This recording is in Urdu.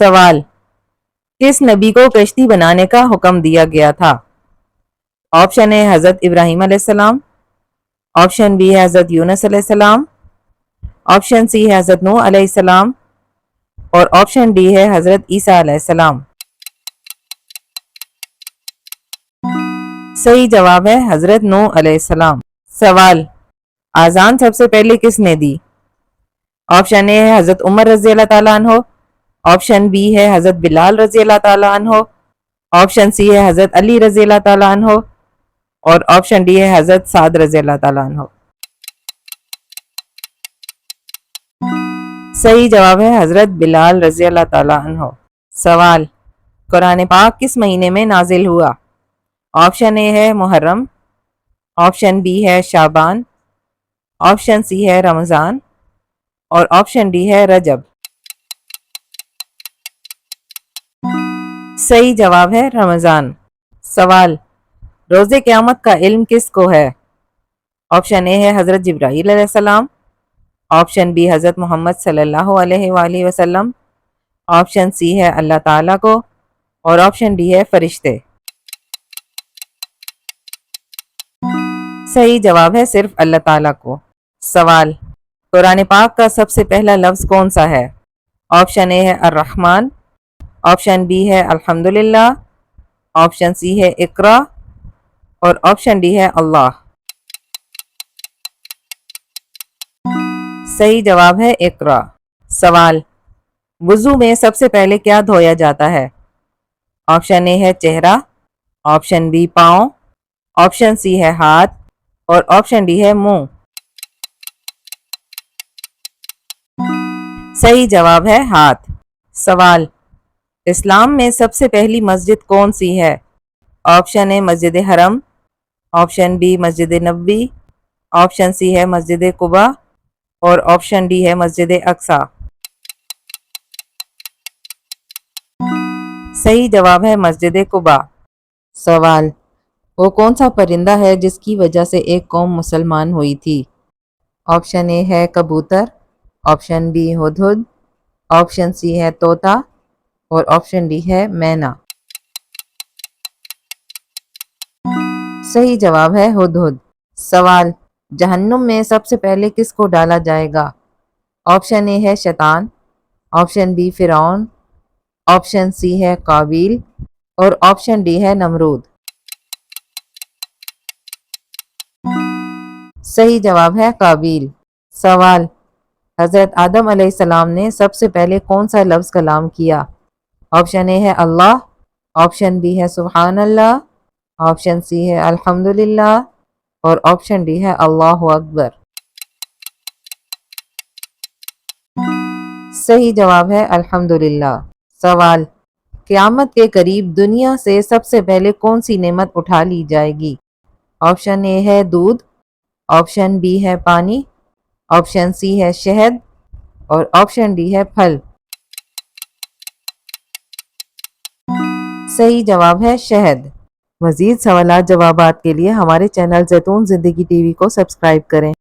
سوال: کس نبی کو کشتی بنانے کا حکم دیا گیا تھا؟ آپشن اے حضرت ابراہیم علیہ السلام، آپشن بی ہے حضرت یونس علیہ السلام، آپشن سی ہے حضرت نوح علیہ السلام اور آپشن ڈی ہے حضرت عیسیٰ علیہ السلام۔ صحیح جواب ہے حضرت نوح علیہ السلام۔ سوال: آذان سب سے پہلے کس نے دی؟ آپشن اے ہے حضرت عمر رضی اللہ تعالیٰ عنہ، آپشن بی ہے حضرت بلال رضی اللہ تعالیٰ عنہ، آپشن سی ہے حضرت علی رضی اللہ تعالیٰ عنہ اور آپشن ڈی ہے حضرت سعد رضی اللہ تعالیٰ عنہ۔ صحیح جواب ہے حضرت بلال رضی اللہ تعالیٰ عنہ۔ سوال: قرآن پاک کس مہینے میں نازل ہوا؟ آپشن اے ہے محرم، آپشن بی ہے شعبان، آپشن سی ہے رمضان اور آپشن ڈی ہے رجب۔ صحیح جواب ہے رمضان۔ سوال: روز قیامت کا علم کس کو ہے؟ آپشن اے ہے حضرت جبرائیل علیہ السلام، آپشن بی حضرت محمد صلی اللہ علیہ وآلہ وسلم، آپشن سی ہے اللہ تعالیٰ کو اور آپشن ڈی ہے فرشتے۔ صحیح جواب ہے صرف اللہ تعالیٰ کو۔ سوال: قرآن پاک کا سب سے پہلا لفظ کون سا ہے؟ آپشن اے ہے الرحمن، آپشن بی ہے الحمدللہ، آپشن سی ہے اقرا اور آپشن ڈی ہے اللہ۔ صحیح جواب ہے اقرا۔ سوال: وضو میں سب سے پہلے کیا دھویا جاتا ہے؟ آپشن اے ہے چہرہ، آپشن بی پاؤں، آپشن سی ہے ہاتھ اور آپشن ڈی ہے منہ۔ صحیح جواب ہے ہاتھ۔ سوال: اسلام میں سب سے پہلی مسجد کون سی ہے؟ آپشن اے مسجد حرم، option B Masjid Nabawi, option C ہے مسجد قباء اور آپشن ڈی ہے مسجد اقصی۔ صحیح جواب ہے مسجد قباء۔ سوال: وہ کون سا پرندہ ہے جس کی وجہ سے ایک قوم مسلمان ہوئی تھی؟ آپشن اے ہے کبوتر، آپشن بی ہدہد، آپشن سی ہے طوطا اور آپشن ڈی ہے مینا۔ صحیح جواب ہے ہدہد۔ سوال: جہنم میں سب سے پہلے کس کو ڈالا جائے گا؟ آپشن اے ہے شیطان، آپشن بی فرعون، آپشن سی ہے قابیل اور آپشن ڈی ہے نمرود۔ صحیح جواب ہے قابیل۔ سوال: حضرت آدم علیہ السلام نے سب سے پہلے کون سا لفظ کلام کیا؟ آپشن اے ہے اللہ، آپشن بی ہے سبحان اللہ، آپشن سی ہے الحمدللہ اور آپشن ڈی ہے اللہ اکبر۔ صحیح جواب ہے الحمدللہ۔ سوال: قیامت کے قریب دنیا سے سب سے پہلے کون سی نعمت اٹھا لی جائے گی؟ آپشن اے ہے دودھ، آپشن بی ہے پانی، آپشن سی ہے شہد اور آپشن ڈی ہے پھل۔ صحیح جواب ہے شہد۔ مزید سوالات جوابات کے لیے ہمارے چینل زیتون زندگی ٹی وی کو سبسکرائب کریں۔